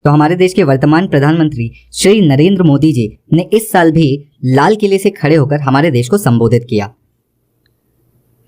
तो हमारे देश के वर्तमान प्रधानमंत्री श्री नरेंद्र मोदी जी ने इस साल भी लाल किले से खड़े होकर हमारे देश को संबोधित किया।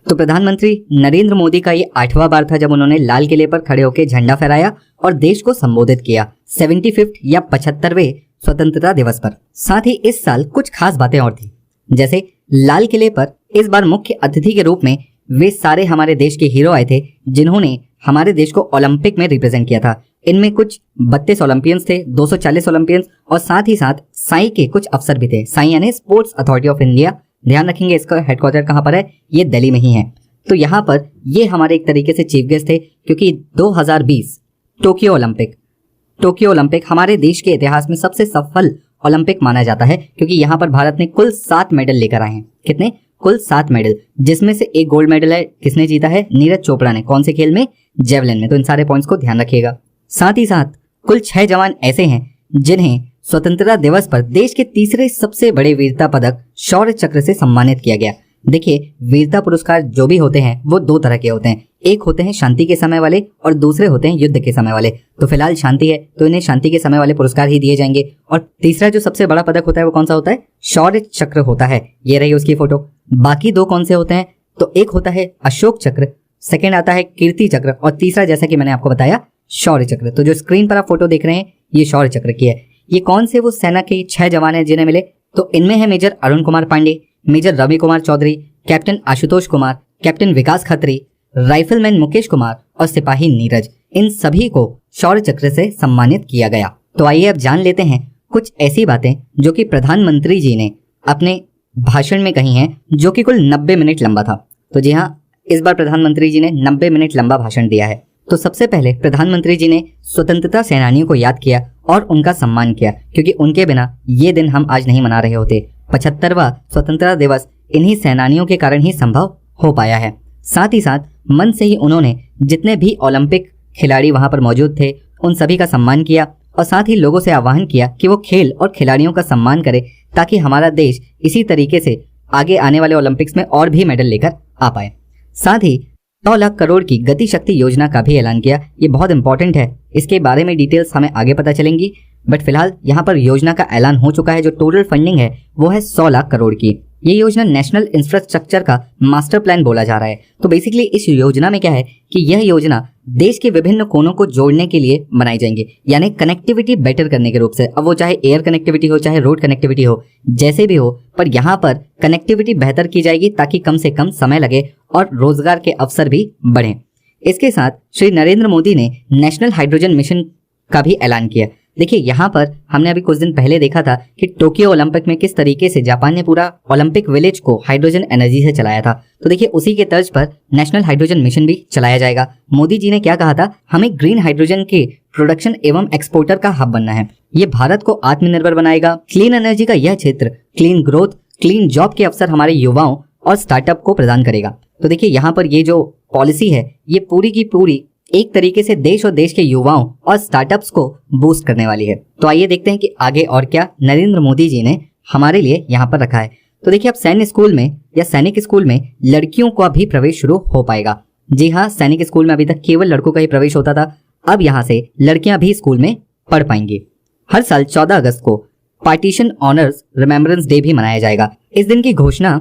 तो प्रधानमंत्री नरेंद्र मोदी का ये 8वां बार था जब उन्होंने लाल किले पर खड़े होकर झंडा फहराया और देश को संबोधित किया 75 या 75वें स्वतंत्रता दिवस पर। साथ ही इस साल कुछ खास बातें और थी, जैसे लाल किले पर इस बार मुख्य अतिथि के रूप में वे सारे हमारे देश के हीरो आए थे जिन्होंने हमारे देश को ओलंपिक में रिप्रेजेंट किया था। इनमें कुछ 32 ओलंपियंस थे, 240 ओलंपियंस और साथ ही साथ साई के कुछ अफसर भी थे। साई यानी स्पोर्ट्स अथॉरिटी ऑफ इंडिया, ध्यान रखेंगे इसका हेडक्वार्टर कहाँ पर है, ये दिल्ली में ही है। तो यहाँ पर ये हमारे एक तरीके से चीफ गेस्ट थे क्योंकि 2020 टोक्यो ओलंपिक हमारे देश के इतिहास में सबसे सफल ओलंपिक माना जाता है क्योंकि यहाँ पर भारत ने कुल 7 मेडल लेकर आए हैं। कितने? कुल 7 मेडल, जिसमें से एक गोल्ड मेडल है, किसने जीता है? नीरज चोपड़ा ने। कौन से खेल में? जेवलिन में। तो इन सारे पॉइंट्स को ध्यान रखिएगा। साथ ही साथ कुल 6 जवान ऐसे हैं जिन्हें स्वतंत्रता दिवस पर देश के तीसरे सबसे बड़े वीरता पदक शौर्य चक्र से सम्मानित किया गया। देखिए, वीरता पुरस्कार जो भी होते हैं वो 2 तरह के होते हैं, एक होते हैं शांति के समय वाले और दूसरे होते हैं युद्ध के समय वाले। तो फिलहाल शांति है तो इन्हें शांति के समय वाले पुरस्कार ही दिए जाएंगे। और तीसरा जो सबसे बड़ा पदक होता है वो कौन सा होता है? शौर्य चक्र होता है। ये रही उसकी फोटो। बाकी 2 कौन से होते हैं? तो एक होता है अशोक चक्र, सेकेंड आता है कीर्ति चक्र और तीसरा जैसा कि मैंने आपको बताया शौर्य चक्र। तो जो स्क्रीन पर आप फोटो देख रहे हैं ये शौर्य चक्र की है। ये कौन से वो सेना के 6 जवान हैं जिन्हें मिले? तो इनमें है major Arun Kumar Pandey, major Ravi Kumar Chaudhary, captain Ashutosh Kumar, captain Vikas Khatri, rifleman Mukesh Kumar और सिपाही नीरज। इन सभी को शौर्य चक्र से सम्मानित किया गया। तो आइए अब जान लेते हैं कुछ ऐसी बातें जो कि प्रधानमंत्री जी ने अपने भाषण में कही हैं जो कि कुल 90 मिनट लंबा था। तो जी हाँ, इस बार प्रधानमंत्री जी ने 90 मिनट लंबा भाषण दिया है। तो सबसे पहले प्रधानमंत्री जी ने स्वतंत्रता सेनानियों को याद किया और उनका सम्मान किया क्योंकि उनके बिना ये दिन हम आज नहीं मना रहे होते। 75वां स्वतंत्रता दिवस इन्हीं सेनानियों के कारण ही संभव हो पाया है। साथ ही साथ मन से ही उन्होंने जितने भी ओलंपिक खिलाड़ी वहां पर मौजूद थे उन सभी का सम्मान किया और साथ ही लोगों से आह्वान किया कि वो खेल और खिलाड़ियों का सम्मान करें ताकि हमारा देश इसी तरीके से आगे आने वाले ओलंपिक्स में और भी मेडल लेकर आ पाए। साथ ही 9 लाख करोड़ की गति शक्ति योजना का भी ऐलान किया। ये बहुत इंपॉर्टेंट है, इसके बारे में डिटेल्स हमें आगे पता चलेंगी, बट फिलहाल यहाँ पर योजना का ऐलान हो चुका है। जो टोटल फंडिंग है वो है 100 लाख करोड़ की। ये योजना नेशनल इंफ्रास्ट्रक्चर का मास्टर प्लान बोला जा रहा है। तो बेसिकली इस योजना में क्या है कि यह योजना देश के विभिन्न कोनों को जोड़ने के लिए बनाई जाएंगी, यानी कनेक्टिविटी बेटर करने के रूप से। अब वो चाहे एयर कनेक्टिविटी हो चाहे रोड कनेक्टिविटी हो, जैसे भी हो, पर यहाँ पर कनेक्टिविटी बेहतर की जाएगी ताकि कम से कम समय लगे और रोजगार के अवसर भी बढ़े। इसके साथ श्री नरेंद्र मोदी ने नेशनल हाइड्रोजन मिशन का भी ऐलान किया। देखिए, यहाँ पर हमने अभी कुछ दिन पहले देखा था कि टोक्यो ओलंपिक में किस तरीके से जापान ने पूरा ओलंपिक विलेज को हाइड्रोजन एनर्जी से चलाया था। तो देखिए, उसी के तर्ज पर नेशनल हाइड्रोजन मिशन भी चलाया जाएगा। मोदी जी ने क्या कहा था? हमें ग्रीन हाइड्रोजन के प्रोडक्शन एवं एक्सपोर्टर का हब बनना है। ये भारत को आत्मनिर्भर बनाएगा। क्लीन एनर्जी का यह क्षेत्र क्लीन ग्रोथ, क्लीन जॉब के अवसर हमारे युवाओं और स्टार्टअप को प्रदान करेगा। तो देखिए, यहाँ पर ये जो पॉलिसी है ये पूरी की पूरी एक तरीके से देश और देश के युवाओं और स्टार्टअप्स को बूस्ट करने वाली है। तो आइए देखते हैं कि आगे और क्या नरेंद्र मोदी जी ने हमारे लिए यहाँ पर रखा है। तो देखिए, अब सैन्य स्कूल में या सैनिक स्कूल में लड़कियों का भी प्रवेश शुरू हो पाएगा। जी हाँ, सैनिक स्कूल में अभी तक केवल लड़कों का ही प्रवेश होता था, अब यहाँ से लड़कियां भी स्कूल में पढ़ पाएंगी। हर साल 14 अगस्त को पार्टीशन ऑनर्स रिमेम्बरेंस डे भी मनाया जाएगा। इस दिन की घोषणा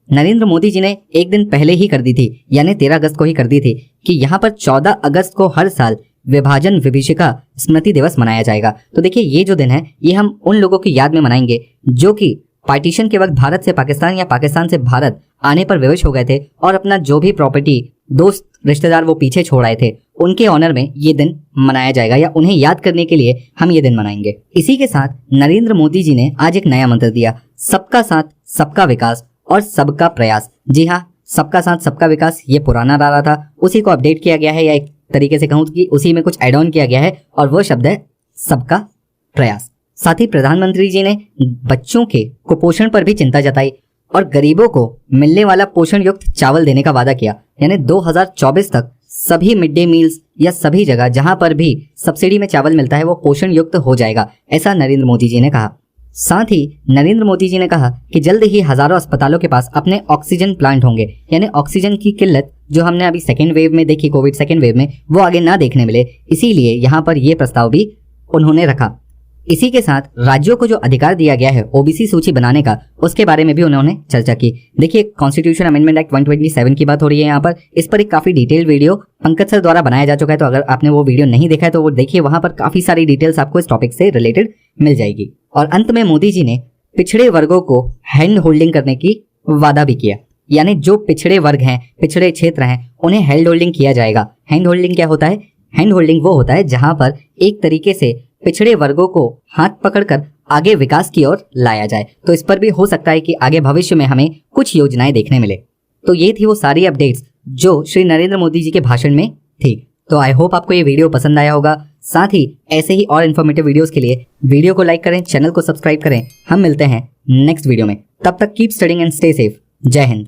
नरेंद्र मोदी जी ने एक दिन पहले ही कर दी थी, यानी 13 अगस्त को ही कर दी थी कि यहाँ पर 14 अगस्त को हर साल विभाजन विभीषिका स्मृति दिवस मनाया जाएगा। तो देखिए, ये जो दिन है ये हम उन लोगों की याद में मनाएंगे जो कि पार्टीशन के वक्त भारत से पाकिस्तान या पाकिस्तान से भारत आने पर विवश हो गए थे और अपना जो भी प्रॉपर्टी, दोस्त, रिश्तेदार वो पीछे छोड़ आए थे, उनके ऑनर में ये दिन मनाया जाएगा या उन्हें याद करने के लिए हम ये दिन मनाएंगे। इसी के साथ नरेंद्र मोदी जी ने आज एक नया मंत्र दिया, सबका साथ सबका विकास और सबका प्रयास। जी हाँ, सबका साथ सबका विकास ये पुराना नारा था, उसी को अपडेट किया गया है या एक तरीके से कहूँ कि उसी में कुछ एड ऑन किया गया है और वो शब्द है सबका प्रयास। साथ ही प्रधानमंत्री जी ने बच्चों के कुपोषण पर भी चिंता जताई और गरीबों को मिलने वाला पोषण युक्त चावल देने का वादा किया, यानी 2024 तक सभी मिड डे मील्स या सभी जगह जहां पर भी सब्सिडी में चावल मिलता है वो पोषण युक्त हो जाएगा, ऐसा नरेंद्र मोदी जी ने कहा। साथ ही नरेंद्र मोदी जी ने कहा कि जल्द ही हजारों अस्पतालों के पास अपने ऑक्सीजन प्लांट होंगे, यानी ऑक्सीजन की किल्लत जो हमने अभी सेकेंड वेव में देखी, कोविड सेकेंड वेव में, वो आगे ना देखने मिले, इसीलिए यहाँ पर ये प्रस्ताव भी उन्होंने रखा। इसी के साथ राज्यों को जो अधिकार दिया गया है ओबीसी सूची बनाने का, उसके बारे में भी उन्होंने चर्चा की। देखिए, कॉन्स्टिट्यूशन अमेंडमेंट एक्ट 127 की बात हो रही है यहाँ पर। इस पर एक काफी डिटेल वीडियो पंकज सर द्वारा बनाया जा चुका है, तो अगर आपने वो वीडियो नहीं देखा है तो वो देखिए, वहां पर काफी सारी डिटेल्स आपको इस टॉपिक से रिलेटेड मिल जाएगी। और अंत में मोदी जी ने पिछड़े वर्गों को हैंड होल्डिंग करने की वादा भी किया, यानी जो पिछड़े वर्ग हैं, पिछड़े क्षेत्र हैं, उन्हें हैंड होल्डिंग किया जाएगा। हैंड होल्डिंग क्या होता है? हैंड होल्डिंग वो होता है जहां पर एक तरीके से पिछड़े वर्गों को हाथ पकड़कर आगे विकास की ओर लाया जाए। तो इस पर भी हो सकता है कि आगे भविष्य में हमें कुछ योजनाएं देखने मिले। तो ये थी वो सारी अपडेट्स जो श्री नरेंद्र मोदी जी के भाषण में थी। तो आई होप आपको ये वीडियो पसंद आया होगा। साथ ही ऐसे ही और इन्फॉर्मेटिव वीडियोस के लिए वीडियो को लाइक करें, चैनल को सब्सक्राइब करें। हम मिलते हैं नेक्स्ट वीडियो में। तब तक keep studying and stay safe. जय हिंद।